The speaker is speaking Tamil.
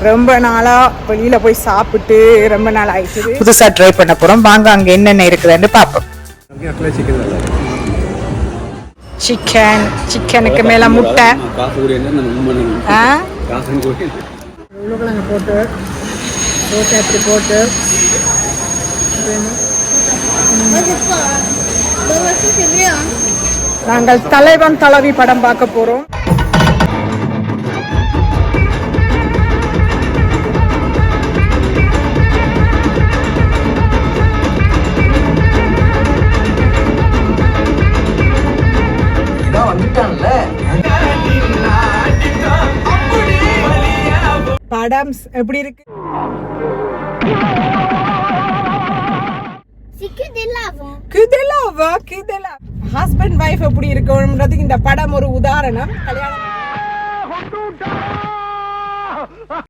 ரொம்ப நாளா வெளியில போய் சாப்பிட்டு ரொம்ப நாள் ஆயிடுச்சு. புதுசா ட்ரை பண்ண போறோம். வாங்க அங்க என்னென்ன இருக்குதுன்னு பாப்போம். சிக்கனுக்கு மேல முட்டை உருளைக்கிழங்கு போட்டு அப்படி போட்டு நாங்கள் தலைவன் தலைவி படம் பார்க்க போறோம். படம் எப்படி இருக்கு? ஹஸ்பண்ட் வைஃப் எப்படி இருக்கணும்ன்றதுக்கு இந்த படம் ஒரு உதாரணம். கல்யாணம்